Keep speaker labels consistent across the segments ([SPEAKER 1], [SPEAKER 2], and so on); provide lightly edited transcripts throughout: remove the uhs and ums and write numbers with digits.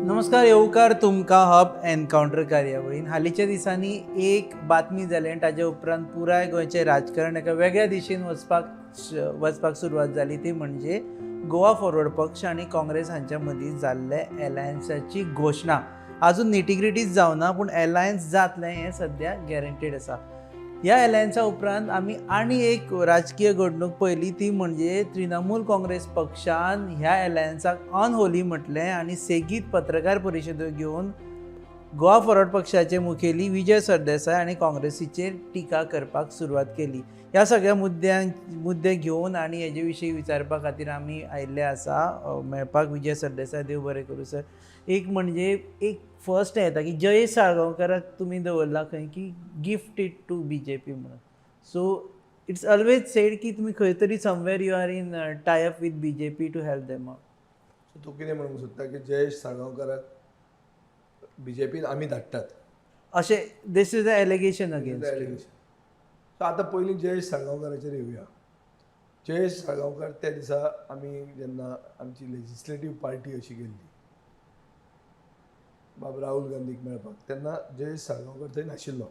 [SPEAKER 1] नमस्कार, येवकार तुमकां हब एनकावंटर कार्यावळीन. हालींच्या दिसांनी एक बातमी जाली आनी ताजे उपरांत पुराय गोंयचें राजकारण एका वेगळ्या दिशेन वचपाक सुरवात जाली. ती म्हणजे गोवा फॉरवर्ड पक्ष आनी काँग्रेस हांच्या मदीं जाल्ले एलायन्साची घोशणा. आजून निटिग्रिटीज जावना, पूण एलायन्स जातलें हें सद्या गॅरंटीड आसा. ह्या एलायन्सा उपरांत आमी आनी एक राजकीय घडणूक पळयली, ती म्हणजे तृणमूल काँग्रेस पक्षान ह्या एलायन्साक अनहोली म्हटलें आनी सेगीत पत्रकार परिशदो घेवन गोवा फॉरवर्ड पक्षाचे मुखेली विजय सरदेसाय आनी काँग्रेसीचेर टिका करपाक सुरवात केली. ह्या सगळ्या मुद्दे घेवन आनी हेजे विशीं विचारपा खातीर आमी आयिल्ले आसा मेळपाक विजय सरदेसाय. देव बरें करूं सर. एक म्हणजे एक फर्स्ट येता की जयेश साळगांवकाराक तुमी दवरला खंय की गिफ्ट इट टू BJP म्हणून. सो इट्स ऑलवेज सेड की तुमी खंय तरी somewhere you are in tie up with BJP to help them out.
[SPEAKER 2] So तूं कितें म्हणूंक सोदता की जयेश साळगांवकाराक BJPन आमी धाडटात
[SPEAKER 1] अशें this is a allegation against.
[SPEAKER 2] So आतां पयलीं जयेश साळगांवकाराचेर येवया. जयेश साळगांवकार त्या दिसा आमी जेन्ना आमची लेजिस्लेटीव पार्टी अशी गेल्ली बाब राहुल गांधीक मेळपाक, तेन्ना जयेश साळगांवकर थंय नाशिल्लो.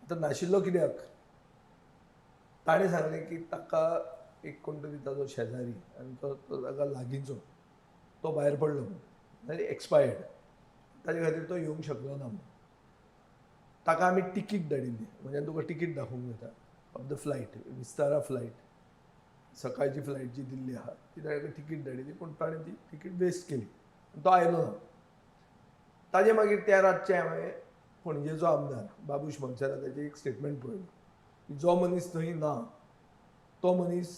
[SPEAKER 2] आतां नाशिल्लो कित्याक? ताणें सांगलें की ताका एक कोण तरी ताजो शेजारी आनी तो ताका लागींचो तो भायर पडलो म्हणून आनी एक्सपायर्ड, ताजे खातीर तो येवंक शकलो ना म्हणून. ताका आमी तिकीट धाडिल्ली, म्हणजे तुका तिकीट दाखोवंक जाता of the flight, Vistara flight, सकाळची फ्लायट जी दिल्ली आहा ती ताका तिकीट धाडिल्ली, पूण ताणें ती तिकीट वेस्ट केली, तो आयलो ना. ताजे मागीर त्या रातचे हांवें पणजेचो आमदार बाबूश मनशाराचे एक स्टेटमेंट पळयलो की जो मनीस थंय ना तो मनीस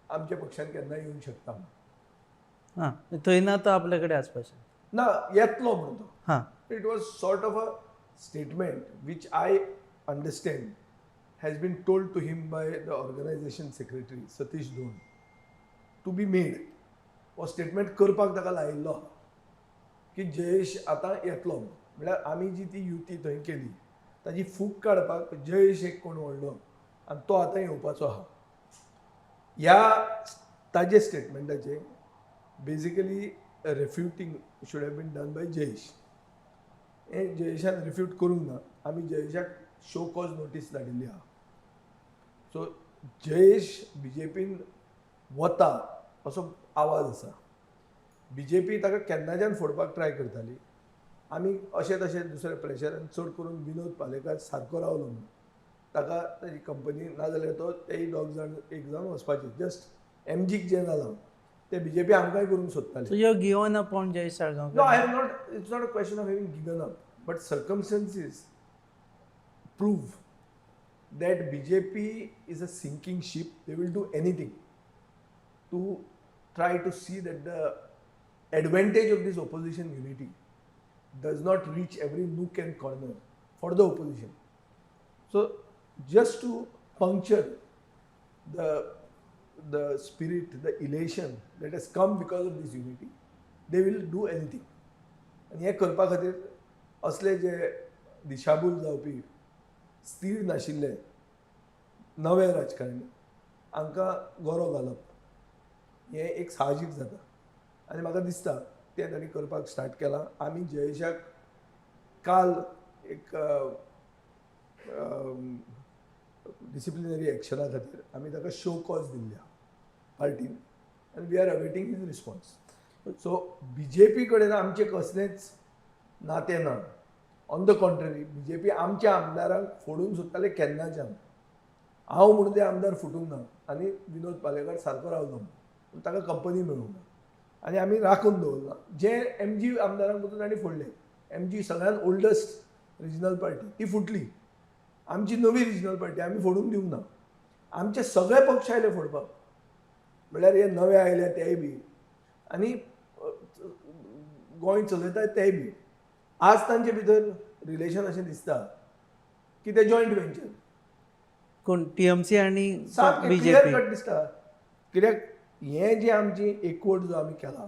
[SPEAKER 2] आमच्या पक्षान केन्नाय येवंक शकता म्हणून.
[SPEAKER 1] हां, थंय ना तो आपल्या कडेन आसपाचें
[SPEAKER 2] ना, येतलो म्हणून तो.
[SPEAKER 1] हां.
[SPEAKER 2] It was sort of a statement which I understand has been told to him by the organisation secretary Satish Dhond to be made. हो स्टेटमेंट करपाक ताका लायिल्लो की जयेश आतां येतलो म्हणल्यार आमी जी ती युती थंय केली ताजी फूक काडपाक जयेश एक कोण व्हडलो आनी तो आतां येवपाचो आहा. ह्या ताजे स्टेटमेंटाचेर basically refuting should have been done by Jayesh. हें जयेशान रिफ्यूट करूंक ना. आमी जयेशाक शो कॉज नोटीस धाडिल्ली आहा. सो जयेश BJPन वता असो आवाज आसा. BJP ताका केन्नाच्यान फोडपाक ट्राय करताली. आमी अशें तशें दुसरे प्रेशरान चड करून विनोद पालेकार सारको रावलो म्हणून ताका ताजी कंपनी नाजाल्यार तो तेय दोग जाण एक जावन वचपाचे. जस्ट MGक जें जालां ते BJP आमकांय करूंक सोदताली.
[SPEAKER 1] So you given up on Jayesh
[SPEAKER 2] No,
[SPEAKER 1] Salgaonkar.
[SPEAKER 2] I have not. It's not a question of having given up, but circumstances prove that BJP is a sinking ship. They will do anything to try to see that the advantage of this opposition unity does not reach every nook and corner for the opposition. So, just to puncture the spirit, the elation that has come because of this unity, they will do anything. आनी हें करपा खातीर असले जे दिशाभूल जावपी स्थिर नाशिल्ले नवे राजकारणी हांकां गरो घालप हें एक साहजीक जाता. आनी म्हाका दिसता तें ताणी करपाक स्टार्ट केलां. आमी जयेशाक काल एक डिसिप्लिनरी एक्शना खातीर आमी ताका शो कॉज दिल्ल्या पार्टीन आनी we are awaiting his response. So BJP कडेन आमचें कसलेंच नातें ना. ऑन द कॉन्ट्ररी BJP आमच्या आमदारांक फोडूंक सोदताले केन्नाच्यान. हांव म्हणून ते आमदार फुटूंक ना आनी विनोद पालेकार सारको रावलो म्हणून, पूण ताका कंपनी मेळूंक ना आनी आमी राखून दवरला. जे MG आमदारांक पसून ताणी फोडले. MG सगळ्यान ओल्डस्ट रिजनल पार्टी ती फुटली. आमची नवी रिजनल पार्टी आमी फोडूंक दिवंक ना. आमचे सगळे पक्ष आयले फोडपाक, म्हळ्यार हे नवे आयले तेय बी आनी गोंय चलयतात तेय बी. आज तांचे भितर रिलेशन अशें दिसता की ते जॉयंट वेंचर
[SPEAKER 1] कोण TMC आनी
[SPEAKER 2] सारकें
[SPEAKER 1] BJP.
[SPEAKER 2] क्लियर कट दिसता. कित्याक हें जे आमची एकवट जो आमी केला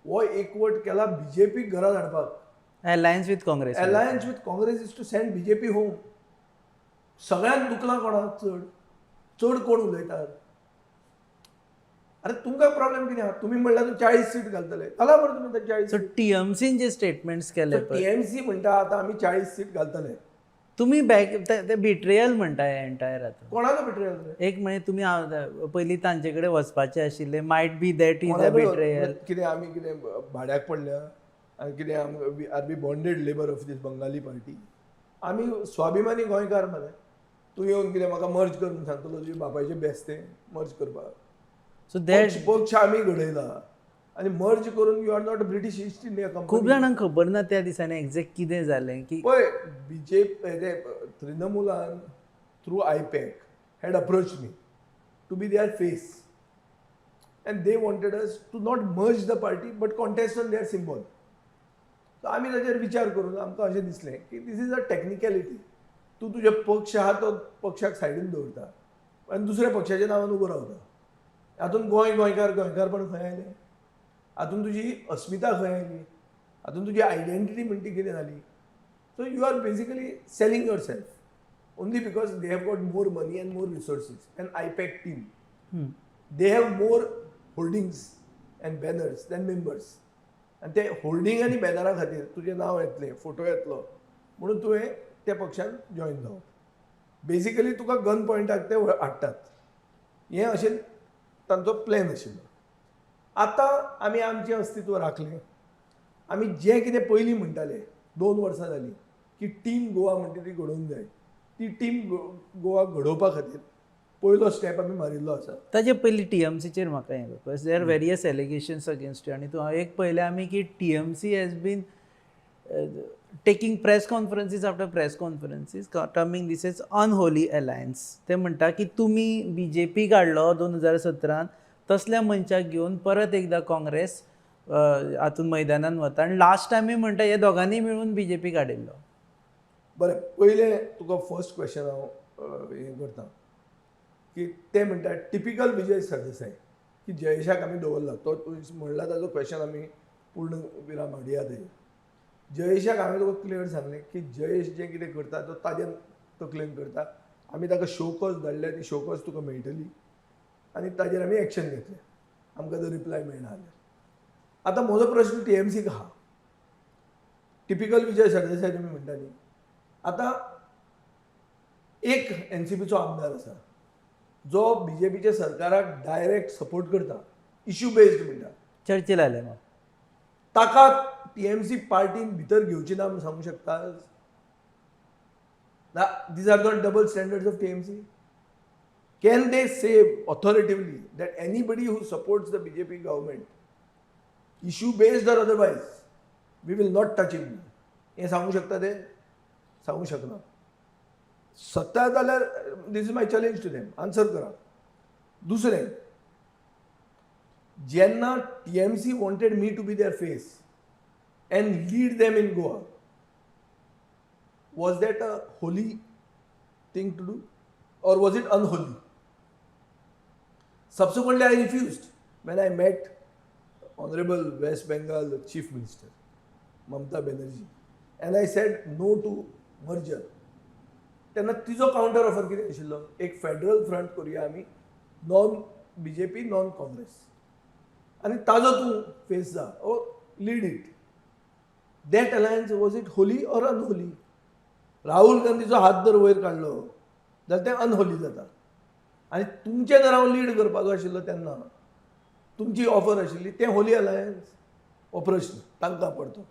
[SPEAKER 2] हो एकवट केला BJP घरा धाडपाक.
[SPEAKER 1] Alliance with Congress.
[SPEAKER 2] Alliance with Congress is to send BJP home. सगळ्यांत दुखला कोणाक चड चड कोण उलयतात अरे तुमकां प्रॉब्लेम कितें आहा तुमी म्हणल्यार 40 सीट घालतले घाला बरं तुमी ते 40
[SPEAKER 1] सो टीएमसीन जे स्टेटमेंट्स केले पळय
[SPEAKER 2] टीएमसी म्हणटा आतां आमी 40 सीट घालतले
[SPEAKER 1] तुम्ही बॅक ते बिट्रेयल म्हणटाय एंटायर आतां
[SPEAKER 2] कोणाचो बिट्रेयल
[SPEAKER 1] एक म्हणजे तुम्ही पयलीं तांचे कडेन वचपाचे आशिल्ले might be that is a betrayal
[SPEAKER 2] कितें आमी कितें भाड्याक पडल्या आनी कितें are be bonded labour of this Bengali party आमी स्वाभिमानी गोंयकार मरे तूं येवन कितें म्हाका मर्ज कर म्हणून सांगतलो तुजे बापायचे बेस्ते मर्ज करपाक
[SPEAKER 1] सो दॅट
[SPEAKER 2] पक्ष आमी घडयला आनी मर्ज करून you are not British East India Company
[SPEAKER 1] खूब जाणांक खबर ना त्या दिसांनी एक्झॅक्ट कितें जालें की
[SPEAKER 2] पळय बीजेपी तृणमुलान through IPAC had approach me to be their face and they wanted us to not merge the party but contest on their symbol so आमी ताचेर विचार करून आमकां अशें दिसलें की दीस इज अ टेक्निकॅलिटी तूं तुजे पक्ष आहा तो पक्षाक सायडीन दवरता आनी दुसऱ्या पक्षाच्या नांवान उबो रावता हातून गोंयकारपण खंय आयलें हातून तुजी अस्मिता खंय आयली हातून तुजी आयडेंटिटी म्हणटी कितें जाली so you are basically selling yourself only because they have got more money and more resources and IPAC team they have more holdings and banners than members आनी ते होल्डिंग आनी बॅनरा खातीर तुजें नांव येतलें फोटो येतलो म्हणून तुवें त्या पक्षान जॉयन जावप बेसिकली तुका गन पॉयंटाक ते हाडटात हें अशें तांचो प्लॅन आशिल्लो आतां आमी आमचें अस्तित्व राखलें आमी जें कितें पयलीं म्हणटाले 2 वर्सां जालीं की टीम गोवा म्हणटा ती घडोवंक जाय ती टीम गोवा घडोवपा खातीर पयलो स्टेप आमी मारिल्लो आसा
[SPEAKER 1] ताचे पयलीं टीएमसीचेर म्हाका हें because there are various allegations against you आनी तूं एक पयलें आमी की TMC has been taking press conferences after press conferences terming this as unholy alliance ते म्हणटा की तुमी बीजेपी काडलो 2017 तसल्या मनशाक घेवन परत एकदां काँग्रेस हातून मैदानान वता आनी लास्ट टायमी म्हणटा हे दोगांनी मेळून बीजेपी काडिल्लो
[SPEAKER 2] बरें पयलें तुका फर्स्ट क्वेश्चन हांव हें करता की ते म्हणटा टिपिकल विजय सरदेसाय की जयेशाक आमी दवरला तो म्हणला ताजो क्वेश्चन आमी पूर्ण विराम हाडया थंय जयेशाक हांवें तुका क्लियर सांगलें की जयेश जें कितें करता तो ताज्या तकलेन करता आमी ताका शोकॉज धाडल्या ती शोकॉज तुका मेळटली आनी ताजेर आमी एक्शन घेतलें आमकां जर रिप्लाय मेळना जाल्यार आतां म्हजो प्रश्न टीएमसीक आहा टिपिकल विजय सरदेसाय तुमी म्हणटा न्ही आतां एक एनसीपीचो आमदार आसा जो बीजेपीच्या सरकाराक डायरेक्ट सपोर्ट करता इश्यू बेस्ड म्हणटा
[SPEAKER 1] चर्चेल आले मग
[SPEAKER 2] ताका टीएमसी पार्टीन भितर घेवची ना म्हणून सांगूंक शकता these are not double standards of TMC can they say authoritatively that anybody who supports the BJP government issue based or otherwise we will not touch in हें सांगूंक शकता ते सांगूंक शकना सत्ता जाल्यार this is my challenge to them answer करा दुसरें जेन्ना TMC wanted me to be their face and lead them in Goa was that a holy thing to do or was it unholy? Subsequently, I refused when I met Honorable West Bengal Chief Minister, Mamata Banerjee. And I said no to merger. तेन्ना तिजो counter offer कितें आशिल्लो एक federal front करुया आमी non BJP non Congress आनी ताजो तूं फेस जा ओ lead it that alliance was it holy or unholy Rahul गांधीचो हात जर वयर काडलो जाल्यार तें अनहोली जाता आनी तुमचें जर हांव लीड करपाचो आशिल्लो तेन्ना तुमची ऑफर आशिल्ली तें होली अलायन्स हो प्रश्न तांकां पडतो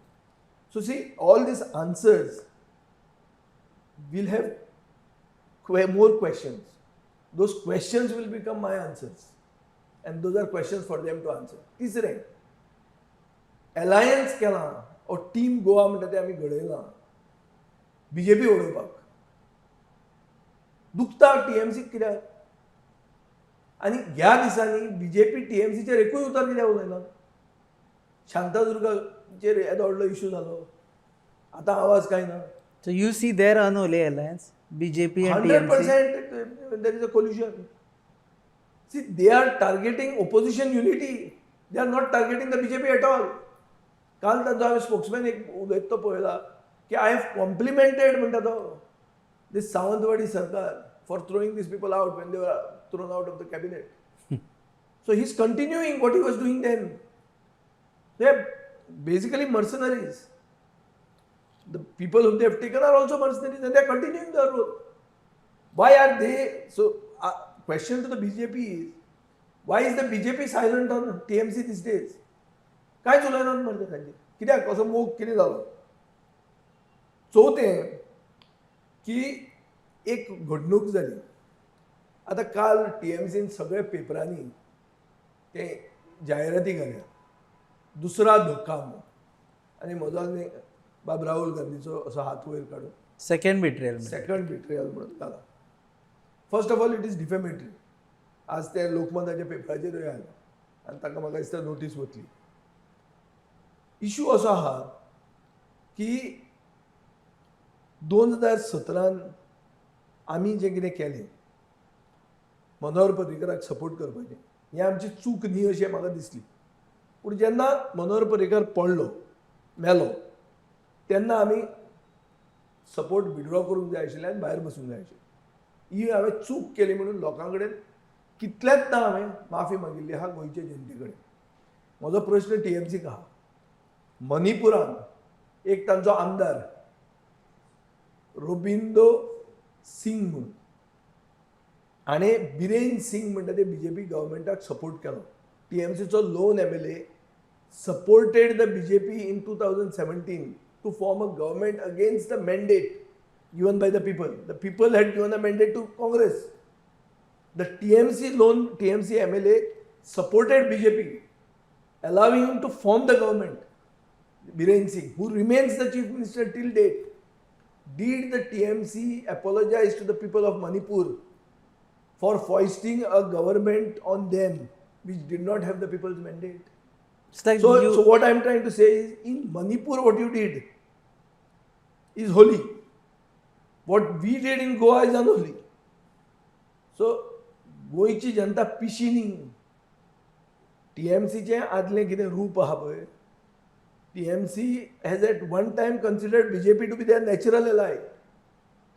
[SPEAKER 2] so see all these answers will have more questions those questions will become my answers and those are questions for them to answer तिसरें अलायन्स केलां ओ टीम गोवा म्हणटा तें आमी घडयलां बीजेपी उडोवपाक दुखता टीएमसी कित्याक आनी ह्या दिसांनी बीजेपी टीएमसीचेर एकूय उतर कित्याक उलयना शांतादुर्गाचेर येदो व्हडलो इश्यू जालो आतां आवाज काय ना
[SPEAKER 1] so you see there unholy alliance BJP and
[SPEAKER 2] 100% there is a collusion see they are targeting opposition unity they are not targeting the BJP at all काल ताजो हांवें स्पोक्समॅन एक उलयता तो पळयला की आय हॅव कॉम्प्लिमेंटेड म्हणटा तो this Sawantwadi Sarkar for throwing these people out when they were thrown out of the cabinet. So he's continuing what he was doing then. They're basically mercenaries. The people whom they have taken are also mercenaries and they're continuing their role. Why are they? So, question to the BJP is, why is the BJP silent on TMC these days? काय चुलना मरते तांचे कित्याक असो मोग कितें जालो चवथें की एक घडणूक जाली आतां काल TMCन सगळ्या पेपरांनी ते जायराती घाल्या दुसरा धक्का म्हणून आनी म्हजो आनी बाब राहुल गांधीचो असो हात वयर काडून
[SPEAKER 1] सेकंड बिट्रेयल
[SPEAKER 2] सेकंड बिट्रेयल म्हणून घाला first of all it is defamatory आज ते लोकमताच्या पेपराचेरूय आयला आनी ताका म्हाका दिसता नोटीस वतली इशू असो आहा की 2017 आमी जें कितें केलें मनोहर पर्रीकराक सपोर्ट करपाचें हें आमची चूक न्ही अशें म्हाका दिसली पूण जेन्ना मनोहर पर्रीकर पडलो मेलो तेन्ना आमी सपोर्ट विड्रॉ करूंक जाय आशिल्लें आनी भायर बसूंक जाय आशिल्लें ही हांवें चूक केली म्हणून लोकां कडेन कितलेंचदा हांवें माफी मागिल्ली आहा गोंयचे जनते कडेन म्हजो प्रश्न TMCक आहा मणिपुरान एक तांचो आमदार रोबिंदो सिंग म्हणून हाणें बिरेन सिंग म्हणटा ते BJP गव्हर्मेंटाक सपोर्ट केलो TMCचो loan MLA supported the BJP in 2017 to form a government against the mandate given by the people. The people had given a mandate to Congress. The TMC MLA supported BJP, allowing him to form the government. Biren Singh, who remains the chief minister till date, did the TMC apologize to the people of Manipur for foisting a government on them which did not have the people's mandate?
[SPEAKER 1] It's like
[SPEAKER 2] So what I'm trying to say is, in Manipur, what you did is holy. What we did in Goa is unholy. So, गोंयची जनता पिशी न्ही TMCचें आदलें कितें रूप आहा पळय TMC has at one time considered BJP to be their natural ally.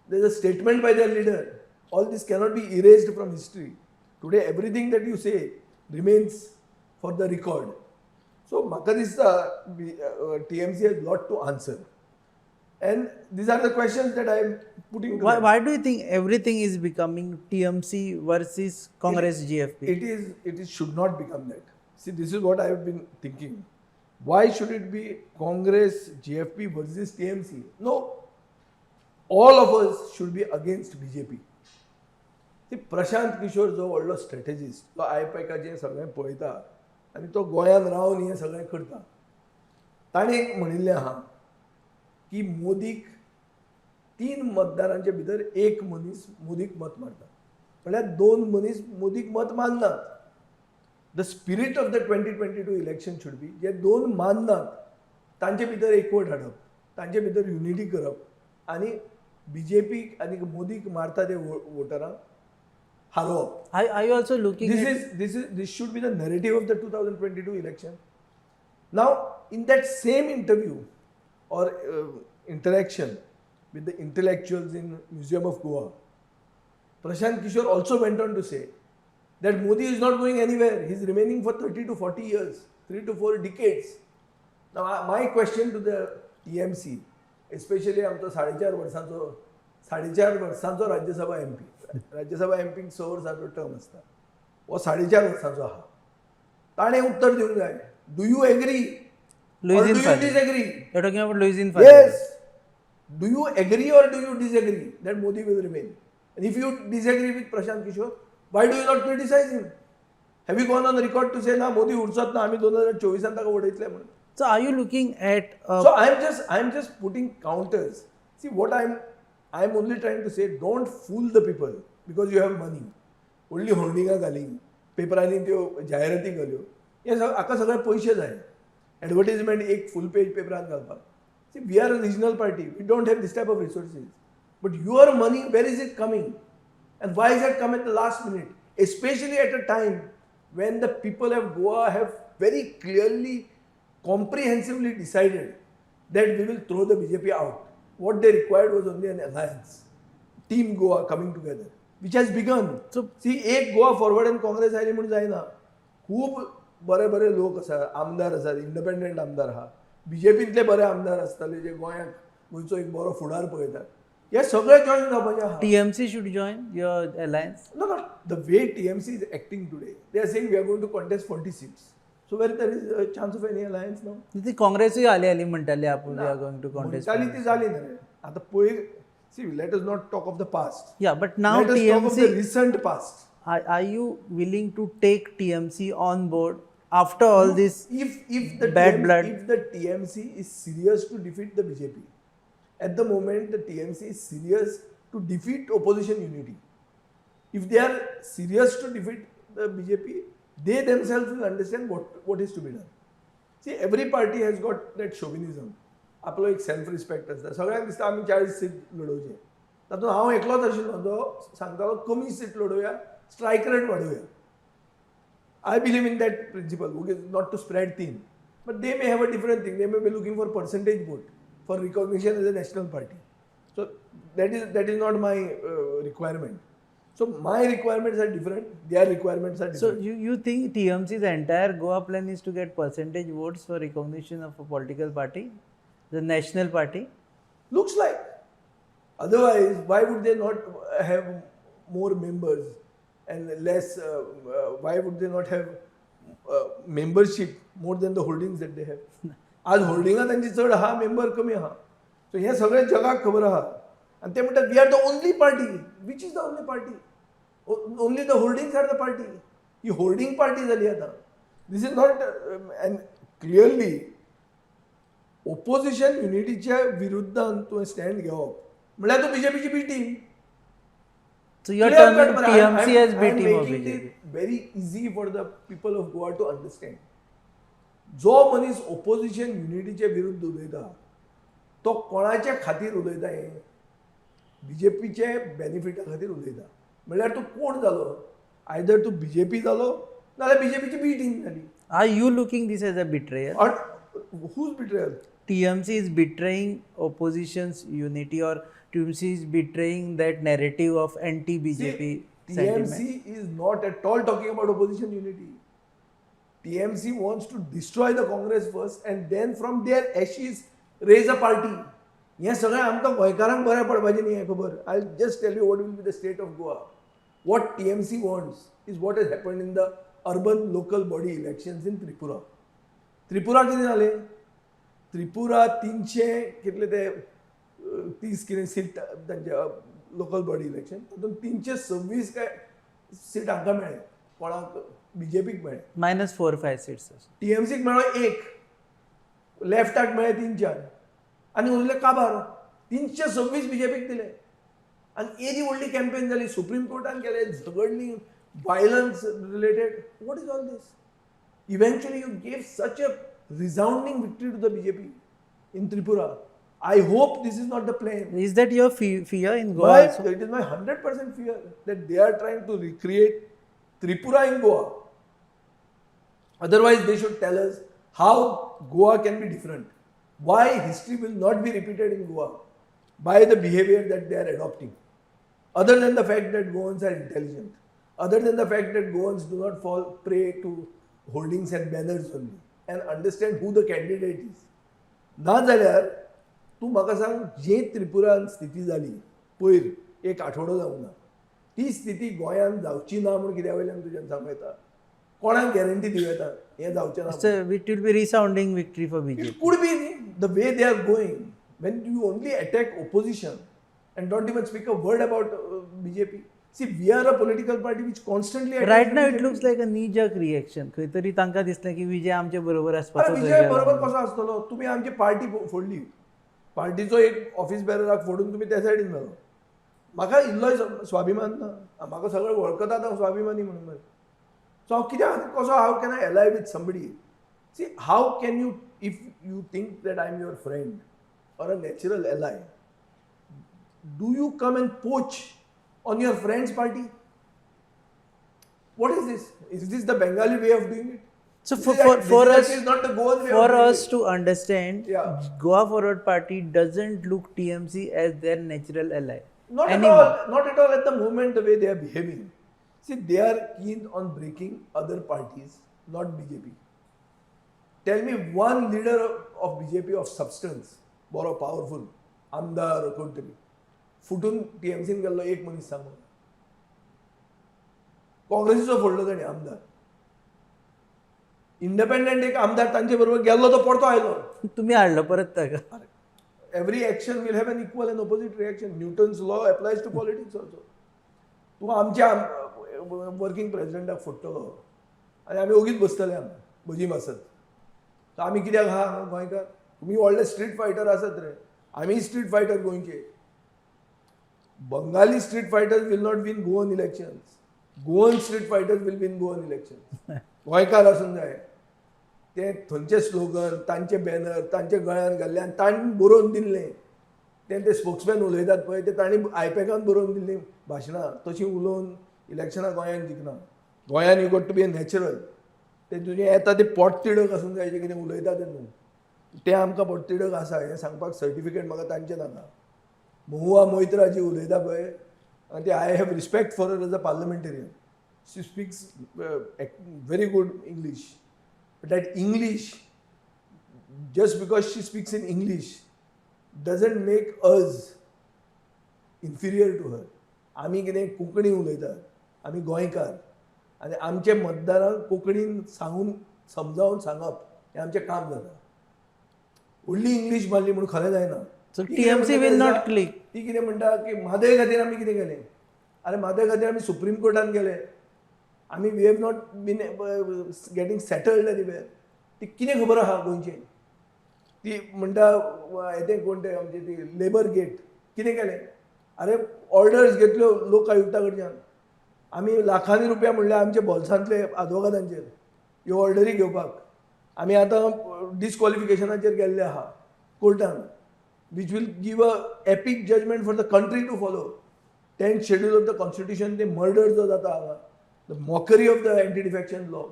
[SPEAKER 2] There is a statement by their leader. All this cannot be erased from history. Today, everything that you say remains for the record. So, म्हाका दिसता TMC has a lot to answer. And these are the questions that I am putting to them.
[SPEAKER 1] why do you think everything is becoming TMC versus Congress GFP?
[SPEAKER 2] It should not become that. See, this is what I have been thinking. Why should it be Congress GFP versus TMC? No. All of us should be against BJP. See, Prashant Kishor जो व्हडलो strategist तो आयपॅकाचें सगळें पळयता आनी तो गोंयांत रावन हें सगळें करता ताणें एक म्हणिल्लें आहा की मोदीक 3 मतदारांचे भितर एक मनीस मोदीक मत मारता म्हळ्यार 2 मनीस मोदीक मत माननात the spirit of the 2022 election should be जे 2 माननात तांचे भितर एकवट हाडप तांचे भितर युनिटी करप आनी BJP आनी मोदीक मारता ते वोटरांक हारोवप
[SPEAKER 1] Are you also looking
[SPEAKER 2] this should be the narrative of the 2022 election. Now, in that same interview or interaction with the intellectuals in Museum of Goa, Prashant Kishore also went on to say that Modi is not going anywhere. He is remaining for 30 to 40 years, 3 to 4 decades. Now, my question to the TMC, especially आमचो 4.5 वर्सांचो Rajya Sabha MP, Rajya Sabha MPक 6 वर्सांचो term आसता वो 4.5 वर्सांचो आहा ताणें उत्तर दिवंक जाय do you agree or do you disagree?
[SPEAKER 1] You're talking about Louisine Fadil.
[SPEAKER 2] Yes. Do you agree or do you disagree that Modi will remain? And if you disagree with Prashant Kishore, why do you not criticize him? Have you gone on record to say, na Modi ursat na आम्ही 2024 ताका वडयतले म्हणून?
[SPEAKER 1] So are you looking at
[SPEAKER 2] So I'm just putting counters. See what I'm only trying to say, don't fool the people because you have money. Only holdinga घाली पेपरांनी त्यो जायराती घाल्यो हे हाका सगळे पयशे जाय एडवर्टाइजमेंट एक फुल पेज पेपरान घालपाक see we are a regional party we don't have this type of resources but your money where is it coming and why is it come at the last minute especially at a time when the people of Goa have very clearly, comprehensively decided that we will throw the BJP out. What they required was only an alliance. Team Goa coming together which has begun.
[SPEAKER 1] So-
[SPEAKER 2] see एक Goa forward आनी Congress oily म्हणून जायना. खूब बरे बरे लोक आसा, आमदार आसात, इंडिपेंडंट आमदार आहा, बीजेपींतले बरे आमदार आसताले जे गोंयाक गोंयचो एक बरो फुडार पळयतात. हे सगळे जॉईन जावपाचे आहा.
[SPEAKER 1] TMC should join your alliance.
[SPEAKER 2] No, no. The way TMC is acting today, they are saying we are going to contest 40 seats. So where there is a chance of any alliance now?
[SPEAKER 1] ती काँग्रेसही आली म्हणटाली आपण we are going to contest.
[SPEAKER 2] म्हणटाली ती जाली ना रे. आता पळय, see, let us not talk of the past.
[SPEAKER 1] Yeah, but now
[SPEAKER 2] Let us talk of the
[SPEAKER 1] TMC,
[SPEAKER 2] recent past.
[SPEAKER 1] are you willing to take TMC on board after all this
[SPEAKER 2] If the
[SPEAKER 1] bad blood?
[SPEAKER 2] If the TMC is serious to defeat the BJP, at the moment the TMC is serious to defeat opposition unity. If they are serious to defeat the BJP, they themselves will understand what is to be done. See, every party has got that chauvinism. आपलो एक self respect आसता. सगळ्यांक दिसता आमी 40 seat लडोवचे. तातूंत हांव एकलोच आशिल्लो जो सांगतालो कमी सीट लडोवया, स्ट्रायक रेट वाडोवया. I believe in that principle, okay, not to spread thin. But they may have a different thing. They may be looking for percentage vote for recognition as a national party. So that is not my requirement. So my requirements are different. Their requirements are
[SPEAKER 1] So
[SPEAKER 2] different.
[SPEAKER 1] you think TMC's entire Goa plan is to get percentage votes for recognition of a political party, the national party?
[SPEAKER 2] Looks like. Otherwise, why would they not have more members and less? Why would they not have membership more than the holdings that they have? आज होल्डिंगां तांची चड आहा, member कमी आहा. So हें सगळें जगाक खबर आहा. आनी ते म्हणटात we are the only party. Which is the only party? Only the holdings are the party. ही होल्डिंग पार्टी जाली आतां. This is not and clearly opposition युनिटीच्या विरुद्धान तुवें स्टँड घेवप म्हळ्यार तूं बीजेपीची B team.
[SPEAKER 1] So you are terming TMC as B team of
[SPEAKER 2] making
[SPEAKER 1] BJP.
[SPEAKER 2] it very easy for the people of Goa to understand. जो मनीस ओपोजिशन युनिटीचे विरुद्ध उलयता तो कोणाच्या खातीर उलयता हें बीजेपीचे बेनिफिटा खातीर उलयता. म्हणल्यार तूं कोण जालो? आयदर तूं बीजेपी जालो नाल्यार बीजेपीची बी टीम जाली.
[SPEAKER 1] Are you looking this as a betrayal?
[SPEAKER 2] Or whose betrayal?
[SPEAKER 1] TMC is betraying opposition's unity, or TMC is betraying that narrative of anti-BJP sentiment?
[SPEAKER 2] TMC is not at all talking about opposition unity. TMC wants to destroy the Congress first and then from their ashes raise a party. हें सगळें आमकां गोंयकारांक बरें पडपाचें न्ही हें खबर. I'll just tell you what will be the state of Goa. What TMC wants is what has happened in the urban local body elections in Tripura. Tripura कितें जालें? त्रिपुरा 300 कितले ते 30 कितें सीट तांचे लोकल बॉडी इलेक्शन तातूंत 326 काय सीट हांकां मेळ्ळे. कोणाक? बीजेपीक मेळ्ळे.
[SPEAKER 1] -4-5 seats.
[SPEAKER 2] टीएमसीक मेळ्ळो 1, लेफ्टाक मेळ्ळे 3-4 आनी उरले काबार 326 बीजेपीक दिले. आनी एदी व्हडली कॅम्पेन जाली, सुप्रीम कोर्टान केले, झगडली, violence related. What is all this? Eventually you gave such a resounding victory to the BJP in Tripura. I hope this is not the plan.
[SPEAKER 1] Is that your fear in Goa also?
[SPEAKER 2] It is my 100% fear that they are trying to recreate Tripura in Goa. Otherwise, they should tell us how Goa can be different. Why history will not be repeated in Goa by the behavior that they are adopting. Other than the fact that Goans are intelligent. Other than the fact that Goans do not fall prey to holdings and banners only. And understand who the candidate is. ना जाल्यार तूं म्हाका सांग, जे त्रिपुरान स्थिती जाली पयर 1 आठवडो जावंक ना, ती स्थिती गोंयांत जावची ना म्हूण कित्या वयल्यान तुज्यान सांगूं येता? कोणाक गॅरंटी दिवं येता हें जावचें ना?
[SPEAKER 1] It will be resounding victory for BJP.
[SPEAKER 2] It could be the way they are going. When you only attack opposition and don't even speak a word about BJP. See, we are a political party which constantly attacks
[SPEAKER 1] Right now
[SPEAKER 2] BJP.
[SPEAKER 1] it looks like a knee-jerk reaction. खंय तरी तांकां दिसलें की विजय आमचे बरोबर
[SPEAKER 2] अरे
[SPEAKER 1] आसपाचो.
[SPEAKER 2] विजय बरोबर कसो आसतलो? तुमी आमची पार्टी फोडली. पार्टीचो एक ऑफिस बॅरराक फोडून तुमी त्या सायडीन मेलो. म्हाका इल्लोय स्वाभिमान ना. म्हाका सगळे वळखतात हांव स्वाभिमानी म्हणून. सो हांव कित्याक कसो how can I ally with somebody? See, how can you, if you think that I am your friend or a natural ally, do you come and poach on your friend's party? What is this? Is this the Bengali way of doing it?
[SPEAKER 1] So
[SPEAKER 2] This
[SPEAKER 1] for
[SPEAKER 2] is
[SPEAKER 1] us
[SPEAKER 2] not the Goan way
[SPEAKER 1] for
[SPEAKER 2] of doing
[SPEAKER 1] us
[SPEAKER 2] it.
[SPEAKER 1] to understand,
[SPEAKER 2] Yeah.
[SPEAKER 1] Goa Forward Party doesn't look TMC as their natural ally.
[SPEAKER 2] Not at
[SPEAKER 1] Anymore.
[SPEAKER 2] all. Not at all at the moment the way they are behaving. See, they are keen on breaking other parties, not BJP. Tell me one leader of BJP of substance, बरो powerful, आमदार कोण तरी फुटून TMCन गेल्लो एक मनीस सांग म्हाका. काँग्रेसीचो फोडलो ताणें आमदार. इंडिपेंडंट एक आमदार तांचे बरोबर गेल्लो तो परतो आयलो.
[SPEAKER 1] तुम्ही हाडलो परत ताका.
[SPEAKER 2] Every action will have an equal and opposite reaction. Newton's law applies to politics also. तूं आमच्या वर्किंग प्रेसिडेंटाक फोडटलो आनी आमी ओगीच बसतले हांगा भजी मासत. तर आमी कित्याक आहा हांगा गोंयकार? तुमी व्हडले स्ट्रीट फायटर आसात रे. आमी स्ट्रीट फायटर गोंयचे. Bengali street fighters will not win Goan elections. Goan street fighters will win Goan elections. गोंयकार आसूंक जाय. ते थंयचे स्लोगन, तांचे बॅनर, तांचे गळ्यान घाल्ले आनी तांणी बरोवन दिल्लें. ते स्पोक्समॅन उलयतात पळय ते तांणी आयपॅकान बरोवन दिल्लीं भाशणां तशीं उलोवन इलेक्शनां गोंयांत जिखना. गोंयांत you got to be a natural. ते तुजें येता ते पोटतिडक आसूंक जाय जें कितें उलयता तें न्हू. ते आमकां पोटतिडक आसा हें सांगपाक सर्टिफिकेट म्हाका तांचें नाका. महुआ मोइत्रा जी उलयता पळय आनी ते I have respect for her as a parliamentarian. She speaks very good English. But that English, just because she speaks in English, doesn't make us inferior to her. आमी कितें कोंकणी उलयतात, आमी गोंयकार आनी आमचे मतदारांक कोंकणीन सांगून समजावून सांगप हें आमचें काम जाता. व्हडली इंग्लीश मारली म्हणून खरें जायना.
[SPEAKER 1] So TMC will not click.
[SPEAKER 2] ती कितें म्हणटा की म्हादय खातीर आमी कितें केलें? अरे म्हादय खातीर आमी सुप्रीम कोर्टान गेले. आमी we have not been getting settled anywhere. ती कितें खबर आहा गोंयचें? ती म्हणटा येतें कोण ते आमचे ती लेबर गेट कितें केलें? अरे ऑर्डर्स घेतल्यो लोक आयुक्ता कडच्यान. आमी लाखांनी रुपया म्हणले आमचे बोल्सांतले आदवोगादांचेर ह्यो ऑर्डरी घेवपाक. आमी आतां डिस्क्वॉलिफिकेशनाचेर गेल्ले आहा कोर्टान which will give a epic judgment for the country to follow. 10th schedule of the constitution ते मर्डर जो जाता हांगा. The mockery of the anti-defection law.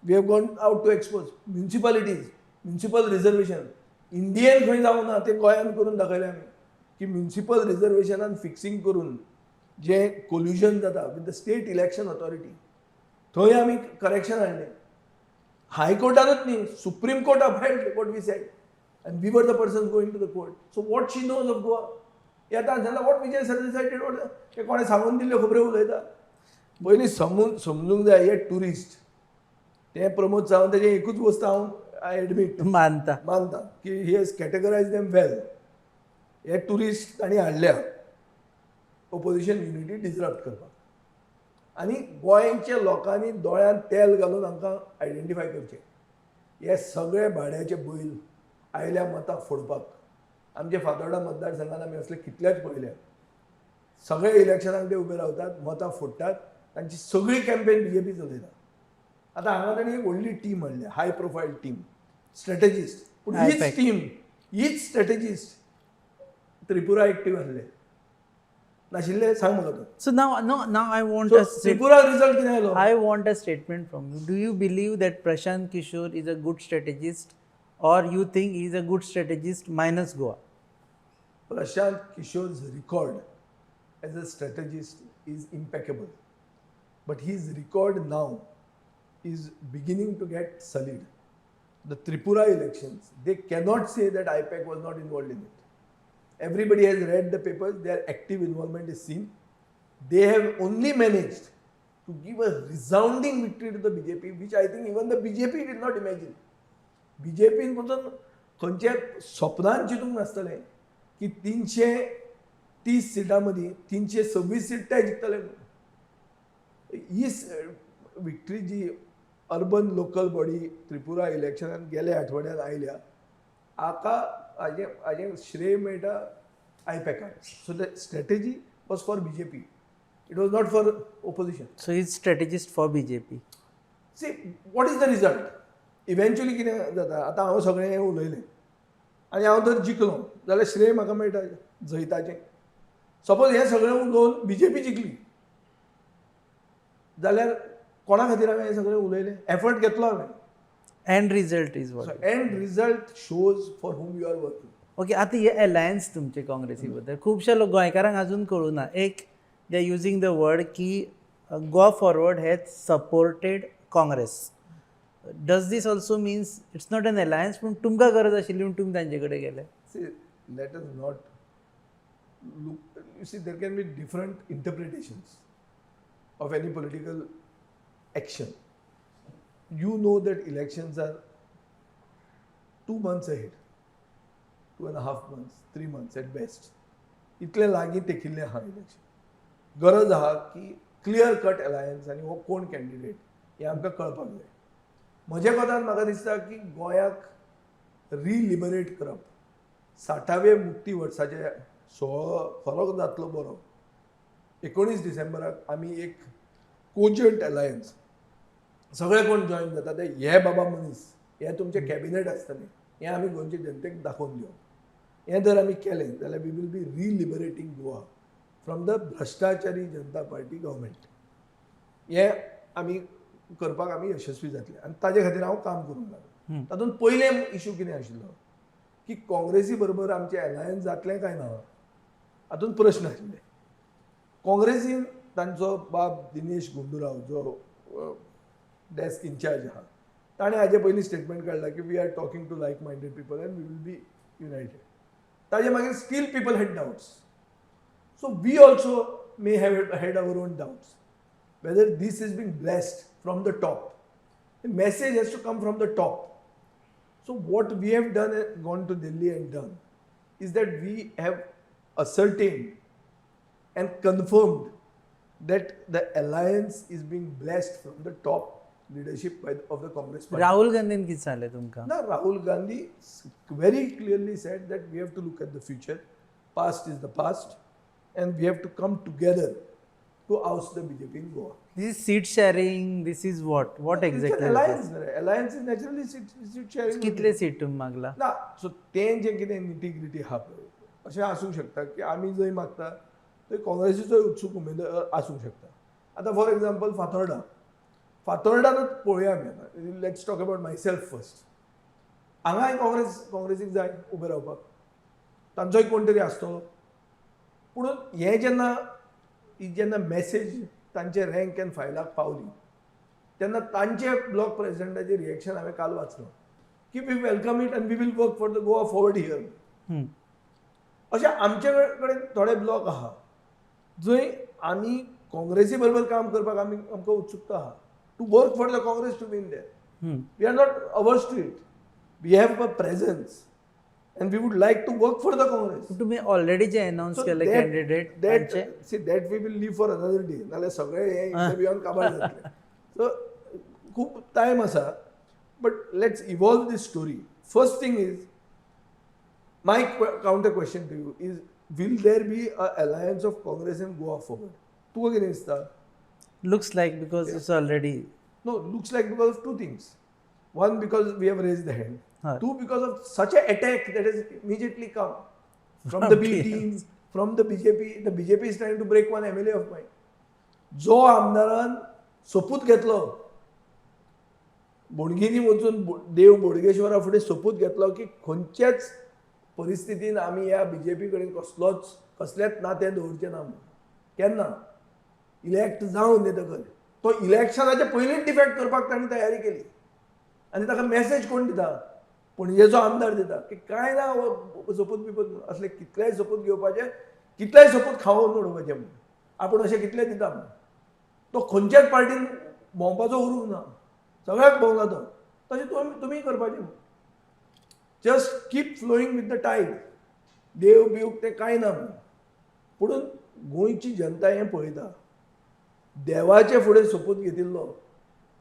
[SPEAKER 2] We have gone out to expose municipalities, municipal reservation. Indian खंय जावं ना ते गोंयान करून दाखयलें आमी की म्युनिसिपल रिजर्वेशनान फिक्सिंग करून जें कोल्युजन जाता with the state election authority थंय आमी करेक्शन हाडलें. हायकोर्टानूच न्ही supreme court upheld what we said and we were the persons going to the court. So what she knows of Goa येता जाल्यार what Vijay Sardesai did what ते कोणें सांगून दिल्ल्यो खबऱ्यो उलयता. पयलीं समजूंक जाय हे टुरिस्ट ते प्रमोद सावंताचें एकूच वस्त हांव आय एडमीट
[SPEAKER 1] मानता
[SPEAKER 2] की ही हॅज कॅटेगरायज देम वेल. हे टुरिस्ट तांणी हाडल्या ओपोजिशन युनिटी डिसरप्ट करपाक आनी गोंयच्या लोकांनी दोळ्यांत तेल घालून हांकां आयडेंटिफाय करचें. हे सगळे भाड्याचे बैल आयल्या मतां फोडपाक. आमचे फातोर्डा मतदारसंघान आमी असले कितलेच पळयल्या. सगळे इलेक्शनाक ते उबे रावतात मतां फोडटात. तांची सगळी कॅम्पेन BJP चलयता. आतां हांगा तांणी एक व्हडली टीम हाडल्या हाय प्रोफायल टीम स्ट्रॅटेजिस्ट. पूण हीच स्ट्रॅटेजिस्ट त्रिपुरा एक्टीव आसले नाशिल्ले सांग म्हाका तूं.
[SPEAKER 1] So now I want
[SPEAKER 2] Tripura result कितें आयलो?
[SPEAKER 1] I want a statement from you. Do you believe that Prashant Kishore is a good strategist, or you think he is a good strategist minus Goa?
[SPEAKER 2] Prashant Kishore's record as a strategist is impeccable. But his record now is beginning to get sullied. The Tripura elections, they cannot say that IPAC was not involved in it. Everybody has read the papers, their active involvement is seen. They have only managed to give a resounding victory to the BJP, which I think even the BJP did not imagine. BJP पासून खंयचे स्वप्नांत चिंतूंक नासतलें की 330 सिटां मदीं 326 seat ते जिखतले. ही victory जी urban local body Tripura इलेक्शनान गेल्या आठवड्यात आयल्या हाका हाजें श्रेय मेळटा आयपॅकाक. So the strategy was for BJP. It was not for opposition.
[SPEAKER 1] So he's strategist for BJP.
[SPEAKER 2] See what is the result? Eventually कितें जाता आतां हांव सगळें हें उलयलें आनी हांव जर जिखलो जाल्यार श्रेय म्हाका मेळटा जैताचें. सपोज हें सगळें उलोवन BJP जिखली जाल्यार कोणा खातीर हांवें हें सगळें उलयलें? एफर्ट घेतलो हांवें.
[SPEAKER 1] End result is what?
[SPEAKER 2] So end result shows for whom you are working.
[SPEAKER 1] Okay, आता हे अलायन्स तुमचे काँग्रेसी बद्दल खुबशे लोक गोंयकारांक अजून कळूं ना. एक they are using the word की Goa Forward has supported Congress. Does this also means it's not an alliance, पूण तुमकां गरज आशिल्ली म्हणून तुमी तांचे कडेन गेले?
[SPEAKER 2] See, let us not look. You see, there can be different interpretations of any political action. You know that elections are 2 months ahead, 2.5 months, 3 months at best. इतले लागीं तेकिल्लें आहा इलेक्शन. गरज आहा की क्लियर कट अलायन्स आनी हो कोण candidate हें आमकां कळपाक जाय. म्हज्या कोतान म्हाका दिसता की गोंयाक रिलिबरेट करप 60वे मुक्ती वर्साचे सोहळो खरोच जातलो बरो. 19 डिसेंबराक आमी एक कोजंट अलायन्स सगळे कोण जॉईन जाता ते हे बाबा मनीस हे तुमचे कॅबिनेट आसतले हें आमी गोंयचे जनतेक दाखोवन दिवप. हें जर आमी केलें जाल्यार we will be reliberating Goa from the Bhrashtachari Janata party government. हें आमी करपाक आमी यशस्वी जातले आनी ताजे खातीर हांव काम करूंक लागलो. तातूंत पयलें इशू कितें आशिल्लो की काँग्रेसी बरोबर आमचें अलायन्स जातलें काय ना हातूंत प्रश्न आशिल्ले. काँग्रेसीन तांचो बाब दिनेश गुंडूराव जो डेस्क इन्चार्ज आहा ताणें हाजे पयलीं स्टेटमेंट काडला की we are talking to like minded people and we will be united. ताजे मागीर still people had doubts. So we also may have had our own doubts whether this is being blessed from the top. The message has to come from the top. So what we have done, gone to Delhi and done, is that we have ascertained and confirmed that the alliance is being blessed from the top leadership of the Congress party.
[SPEAKER 1] Rahul Gandhian कितें सांगलें तुमकां?
[SPEAKER 2] Now Rahul Gandhi very clearly said that we have to look at the future. Past is the past and we have to come together to oust the BJP in Goa.
[SPEAKER 1] This is seat sharing, this is what exactly?
[SPEAKER 2] It's an alliance. Alliance is naturally seat sharing.
[SPEAKER 1] कितले seat तुम्ही मागला?
[SPEAKER 2] ना so तें जें कितें integrity आहा पळय अशें आसूंक शकता की आमी जंय मागता थंय काँग्रेसीचो उत्सूक उमेदवार आसूंक शकता. आतां फॉर एग्जाम्पल फातोर्डानूच पळोवया आमी आतां. Let's talk about my self first. हांगाय काँग्रेसीक जाय उबे रावपाक. तांचोय कोण तरी आसतलो. पूण हें जेन्ना मॅसेज तांचे रँक एंड फायलाक पावली तेन्ना तांचे ब्लॉक प्रेसिडेंटाचें रिएक्शन हांवें काल वाचलो की we welcome it and we will work for the Goa Forward here. अशें आमचे कडेन थोडे ब्लॉक आहा जंय आमी काँग्रेसी बरोबर काम करपाक आमकां उत्सुकता आहा to work for the Congress to win there. We are not averse to it. We have a presence and we would like to work for the Congress.
[SPEAKER 1] तुम्ही ऑलरेडी जे अनाउन्स केले कॅन्डिडेट तांचे
[SPEAKER 2] see that we will leave for another day. नाल्यार सगळे हे इंटरव्यूआन काबार जातले. So खूब टायम आसा but let's evolve this story. First thing is my counter question to you is will there be a alliance of Congress in Goa forward? तुका कितें दिसता?
[SPEAKER 1] Looks like because it's already
[SPEAKER 2] No, looks like because of two things. One, because we have raised the hand.
[SPEAKER 1] Huh.
[SPEAKER 2] Two, because of such an attack that has immediately come from the B teams, from the BJP. The BJP is trying to break one MLA of mine. जो आमदारान सोपूत घेतलो बोडगिनी वचून देव बोडगेश्वरा फुडें सोपूत घेतलो की खंयच्याच परिस्थितीन आमी ह्या बीजेपी कडेन कसलेंच नातें दवरचें ना. केन्ना इलेक्ट जावन येतकच तो इलेक्शनाचे पयलींच डिफेक्ट करपाक ताणें तयारी केली आनी ताका मॅसेज कोण दिता? पणजेचो आमदार दिता की कांय ना सोपूत बिपूत असले कितलेय सोपूत घेवपाचे कितलेय सोपूत खावून उडोवपाचे म्हणून आपूण अशें कितले दिता म्हणून. तो खंयच्याच पार्टीन भोंवपाचो उरूंक ना. सगळ्याक भोंवला तो. तशें तुमी करपाचें. Just keep flowing with the tide. देव बिव तें कांय ना म्हणून. पुणून गोंयची जनता हें पळयता. देवाचे फुडें सोपूत घेतिल्लो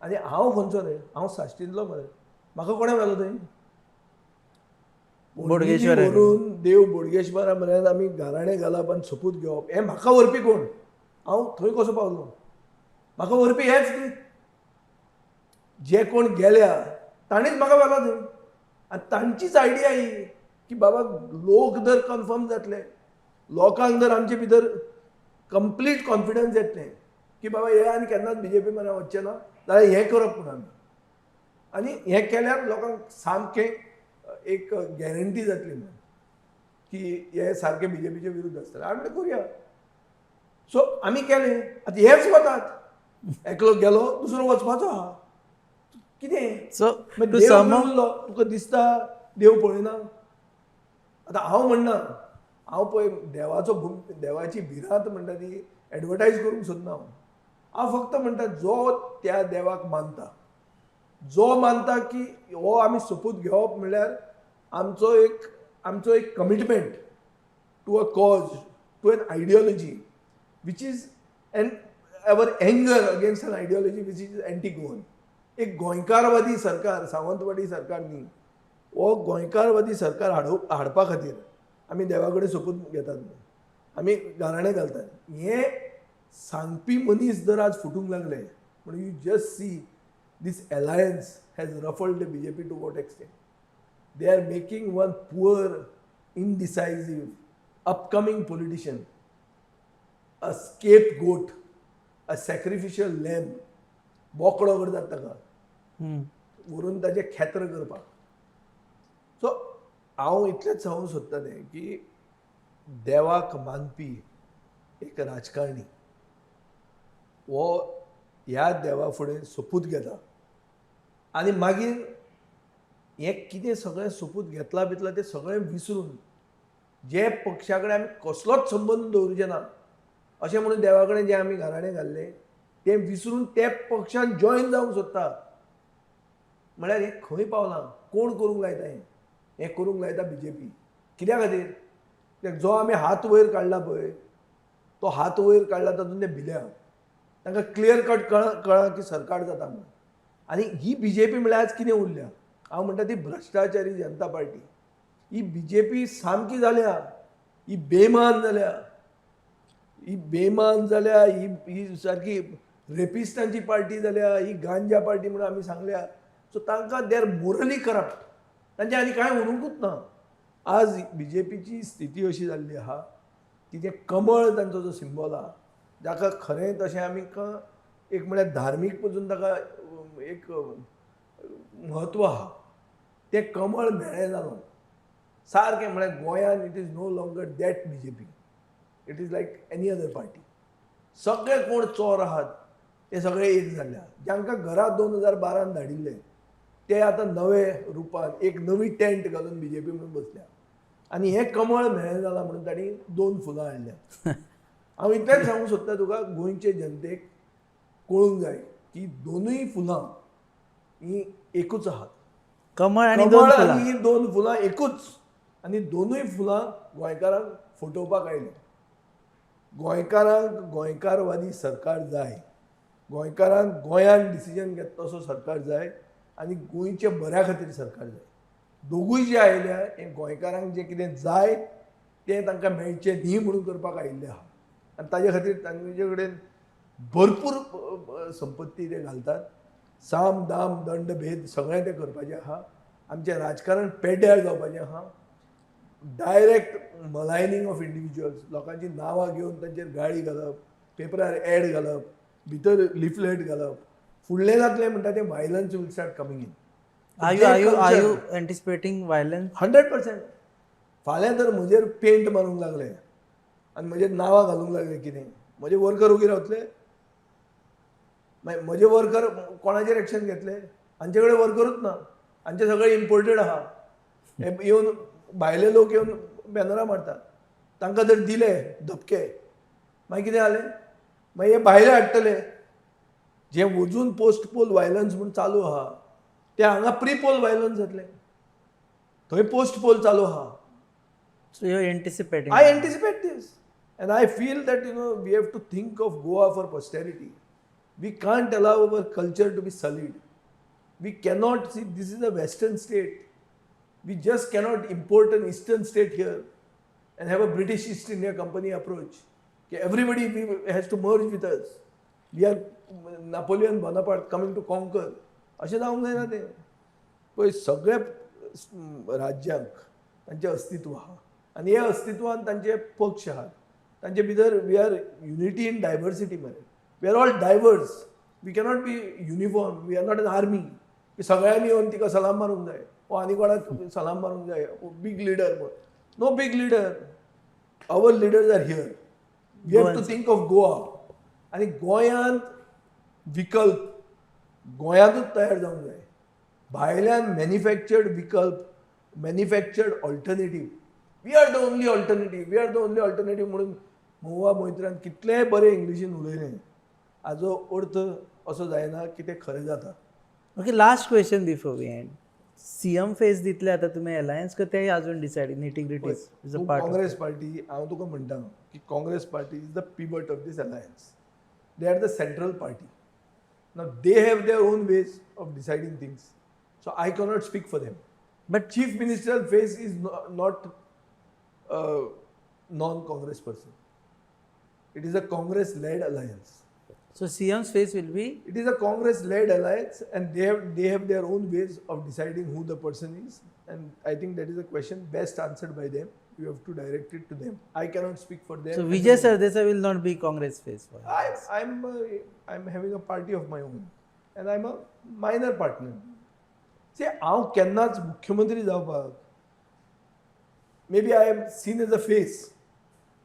[SPEAKER 2] आनी हांव खंयचो रे? हांव साश्टींतलो मरे. म्हाका कोणें व्हेलो थंय?
[SPEAKER 1] बोडगेश्वर
[SPEAKER 2] व्हरून देव बोडगेश्वरा म्हऱ्यान आमी घराणे घालप आनी सोपूत घेवप हें म्हाका व्हरपी कोण? हांव थंय कसो पावलो? म्हाका व्हरपी हेच न्ही. जे कोण गेल्या ताणीच म्हाका व्हेलो थंय. आनी तांचीच आयडिया ही की बाबा लोक जर कन्फर्म जातले, लोकांक जर आमचे भितर कंप्लीट कॉन्फिडन्स येतलें की बाबा हे आनी केन्नाच बीजेपी म्हऱ्या वचचें ना जाल्यार हें करप म्हणून आमी. आनी हें केल्यार लोकांक सामकें एक गॅरंटी जातली म्हणून. की हे सारखे बीजेपीचे विरुद्ध असतात. आमी म्हणलें करुया. सो आमी केलें. आतां हेच वतात. एकलो गेलो दुसरो वचपाचो आहा. कितें?
[SPEAKER 1] सो
[SPEAKER 2] मागीर
[SPEAKER 1] टू
[SPEAKER 2] देव
[SPEAKER 1] सम
[SPEAKER 2] खंय
[SPEAKER 1] अप
[SPEAKER 2] उरलो? तुका दिसता देव पळयना? आतां हांव म्हणना, हांव पळय देवाची भिरांत म्हणटा ती एडवर्टायज करूंक सोदना हांव फक्त म्हणटा जो त्या देवाक मानता, जो मानता की हो आमी सोपूत घेवप म्हणल्यार आमचो एक commitment to a cause, to an ideology which is an ever anger against an ideology which is anti Goan. एक गोंयकारवादी सरकार, सावंतवाडी सरकार न्ही, हो गोंयकारवादी सरकार हाडपा खातीर आमी देवा कडेन सोपूत घेतात, आमी गाराणें घालतात. हे सांगपी मनीस जर आज फुटूंक लागले म्हणून you just see this alliance has ruffled the BJP to what extent. They are making one poor, indecisive, upcoming politician a scapegoat, a sacrificial lamb. बोकडो करतात ताका व्हरून ताचें खेत्र करपाक. सो हांव इतलेंच सांगूंक सोदतालें की देवाक मानपी एक राजकारणी हो ह्या देवा फुडें सोपूत घेता आनी मागीर हें कितें सगळें सोपूत घेतला बितला तें सगळें विसरून जे पक्षा कडेन आमी कसलोच संबंद दवरचे ना अशें म्हणून देवा कडेन जें आमी घराणें घाल्लें तें विसरून ते पक्षान जॉयन जावंक सोदता. म्हळ्यार हें खंय पावलां? कोण करूंक लायता हें करूंक लायता बीजेपी. कित्या खातीर? कित्याक जो आमी हात वयर काडला पळय तो हात वयर काडला तातूंत ते भिल्या. तांकां क्लियर कट कळ्ळां की सरकार जाता म्हणून. आनी ही बीजेपी म्हळ्यार आज कितें उरल्या? हांव म्हणटा ती भ्रश्टाचारी जनता पार्टी. ही बीजेपी सामकी जाल्या, ही बेमान जाल्या, ही सारकी रेपिस्टांची पार्टी जाल्या, ही गांजा पार्टी म्हणून आमी सांगल्या. सो तांकां दे आर मोरली करप्ट. तांचें आनी कांय उरूंकूच ना. आज बीजेपीची स्थिती अशी जाल्ली आहा की तें कमळ तांचो जो सिंबॉल आहा जाका खरें तशें आमी एक म्हळ्यार धार्मीक पसून ताका एक म्हत्व आहा, तें कमळ मेळ्ळें जालो सारकें. म्हळ्यार गोंयांत it is no longer that BJP, it is like any other party. सगळे कोण चोर आहात ते सगळे एक जाल्ले. जांकां घरा 2012 धाडिल्ले ते आतां नवे रुपान एक नवी टेंट घालून बीजेपी म्हणून बसल्या. आनी हें कमळ मेळ्ळें जालां म्हणून तांणी 2 फुलां हाडल्या. हांव इतलेंच सांगूंक सोदता तुका, गोंयचे जनतेक कळूंक जाय की दोनूय फुलां ही एकूच आहात.
[SPEAKER 1] कमळ आणि दोन फुलां.
[SPEAKER 2] आनी ही 2 फुलां एकूच. आनी दोनूय फुलां गोंयकारांक फटोवपाक आयली. गोंयकारांक गोंयकारवादी सरकार जाय, गोंयकारांक गोंयांत डिसिजन घेता तसो सरकार जाय आनी गोंयच्या बऱ्या खातीर सरकार जाय. दोगूय जे आयल्या हें गोंयकारांक जें कितें जाय तें तांकां मेळचें न्ही म्हणून करपाक आयिल्ले आहा. आनी ताजे खातीर तांचे कडेन भरपूर संपत्ती ते घालतात. साम दाम दंड भेद सगळें ते करपाचें आहा. आमचें राजकारण पेड्ड्यार जावपाचें आहा. डायरेक्ट मलायनिंग ऑफ इंडिविज्युअल्स, लोकांची नांवां घेवन तांचेर गाळी घालप, पेपरार एड घालप, भितर लिफलेट घालप. फुडलें जातलें म्हणटा तें violence will start coming in.
[SPEAKER 1] Are you anticipating violence?
[SPEAKER 2] 100%. फाल्यां जर म्हजेर पेंट मारूंक लागले आनी म्हजेर नांवां घालूंक लागले कितें, म्हजे वर्कर उगी रावतले? मागीर म्हजे वर्कर कोणाचेर एक्शन घेतले? हांचे कडेन वर्करूच ना, हांचे सगळे इम्पोर्टेड आहा. हे येवन भायले लोक येवन बॅनरां मारतात. तांकां जर दिले धपके मागीर कितें जालें? मागीर हे भायले हाडटले. जे वचून पोस्ट पोल वायलन्स म्हणून चालू आहा ते हांगा प्री पोल वायलन्स जातले. थंय पोस्ट पोल चालू आहा.
[SPEAKER 1] So you're anticipating.
[SPEAKER 2] I anticipate this. And I feel that, we have to think of Goa for posterity. We can't allow our culture to be sullied. We cannot see, this is a Western state. We just cannot import an Eastern state here and have a British East India Company approach. Everybody has to merge with us. We are Napoleon Bonaparte coming to conquer. अशें जावंक जायना तें. पळय सगळ्या राज्यांक तांचें अस्तित्व आहा आनी हे अस्तित्वान तांचे पक्ष आहात. तांचे भितर we are unity in diversity. मरे we are all diverse. We cannot be uniform. We are not an army की सगळ्यांनी येवन तिका सलाम मारूंक जाय, वो आनी कोणाक सलाम मारूंक जाय, बिग लिडर म्हण. No big leader. Our leaders are here. We have to
[SPEAKER 1] Goans.
[SPEAKER 2] think of Goa. आणि गोंयांत विकल्प गोंयांतूच तयार जावंक जाय. भायल्यान मॅन्युफॅक्चर्ड विकल्प, manufactured alternative. We are the only alternative. We are the only alternative म्हणून महुआ मोहित्रान कितलेय बरे इंग्लिशीन उलयलें. हाजो अर्थ असो जायना की तें खरें जाता.
[SPEAKER 1] Okay, last question before we end. CM face दितले आता तुम्ही अलायन्स का ते अजून decide nitty gritties is a part
[SPEAKER 2] Congress party, हांव तुका म्हणटा की Congress party is the pivot of this alliance. They are the central party. Now they have their own ways of deciding things. So I cannot speak for them.
[SPEAKER 1] But
[SPEAKER 2] Chief Ministerial face is not a non-Congress person. It is a Congress-led alliance.
[SPEAKER 1] So CM's face will be
[SPEAKER 2] It is a Congress-led alliance, and they have their own ways of deciding who the person is. And I think that is a question best answered by them. You have to direct it to them. I cannot speak for them.
[SPEAKER 1] So Vijay Sardesai will not be Congress face for
[SPEAKER 2] I'm having a party of my own, and I'm a minor partner. See, हांव केन्नाच मुख्यमंत्री जावपाक, maybe I am seen as a face,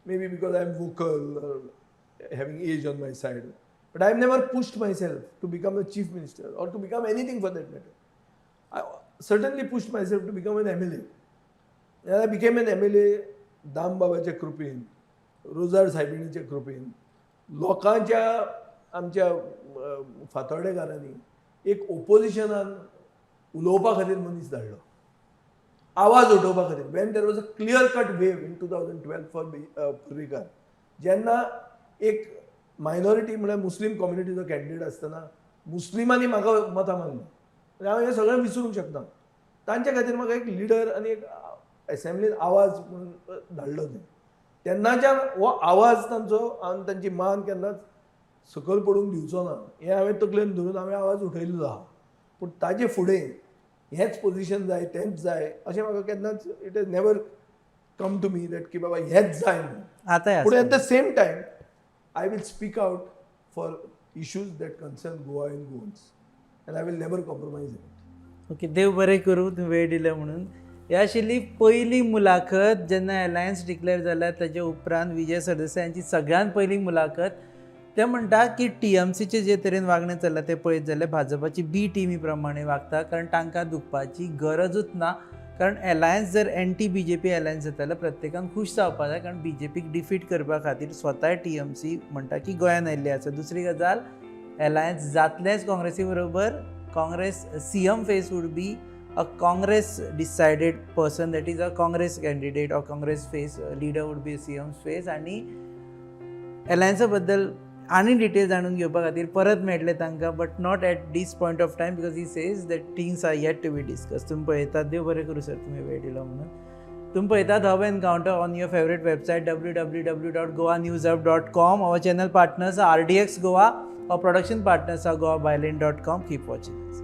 [SPEAKER 2] maybe because I am vocal or having age on my side, but I have never pushed myself to become the chief minister or to become anything for that matter. I certainly pushed myself to become an MLA. And I became an MLA दाम बाबाच्या कृपेन, रोजार सायबिणीच्या कृपेन, लोकांच्या आमच्या फातोर्डेकारांनी एक ओपोजिशनान उलोवपा खातीर मनीस धाडलो, आवाज उठोवपा खातीर. When there was a clear cut wave in 2012 for Parrikar, जेन्ना एक मायनॉरिटी म्हळ्यार मुस्लीम कम्युनिटीचो कॅन्डिडेट आसतना मुस्लिमांनी म्हाका मतां मागली. म्हणजे हांव हें सगळें विसरूंक शकना. तांचे खातीर म्हाका एक लिडर आनी एक असेंब्लीन आवाज म्हणून धाडलो तें. तेन्नाच्यान हो आवाज तांचो आनी तांची मान केन्नाच सकयल पडूंक दिवचो ना हें हांवें तकलेन धरून हांवें आवाज उठयल्लो आहा. पूण ताजे फुडें हेंच पोजिशन जाय, तेंच जाय अशें म्हाका केन्नाच it has never come to me that की बाबा हेंच जाय म्हणून.
[SPEAKER 1] आता
[SPEAKER 2] पूण at the same time I will speak out for issues that concern Goa in Goans, and I will never compromise in it.
[SPEAKER 1] Okay, देव बरें करूं तुम्ही वेळ दिलो म्हणून. ही आशिल्ली पयली मुलाखत जेन्ना अलायन्स डिक्लेअर जाल्या ताचे उपरांत विजय सरदेसाय यांची सगळ्यांत पयली मुलाखत. ते म्हणटा की TMCचे जे तरेन वागणें चल्लां तें पळयत जाल्यार भाजपाची बी टीमी प्रमाणे वागता, कारण तांकां दुखपाची गरजूच ना. कारण अलायन्स जर एंटी BJP अलायन्स जाता जाल्यार प्रत्येकान खूश जावपा जाय, कारण BJPक डिफीट करपा खातीर स्वताय TMC म्हणटा की गोंयांत आयिल्ली आसा. दुसरी गजाल, अलायन्स जातलेंच काँग्रेसी बरोबर. Congress CM face would be a Congress decided person, that is a Congress candidate or Congress face leader would be a CM's face. आणि अलायन्सा बद्दल आनी डिटेल जाणून घेवपा खातीर परत मेळटले तांकां, but not at this point of time, because he says that things are yet to be discuss. तुम्ही पळयतात, देव बरें करूं सर तुमी वेळ दिलो म्हणून. तुम्ही पळयतात hub encounter on your favourite website www.goanewshub.com. Our channel partners are RDX Goa. Our production partners are goabyline.com. Keep watching us.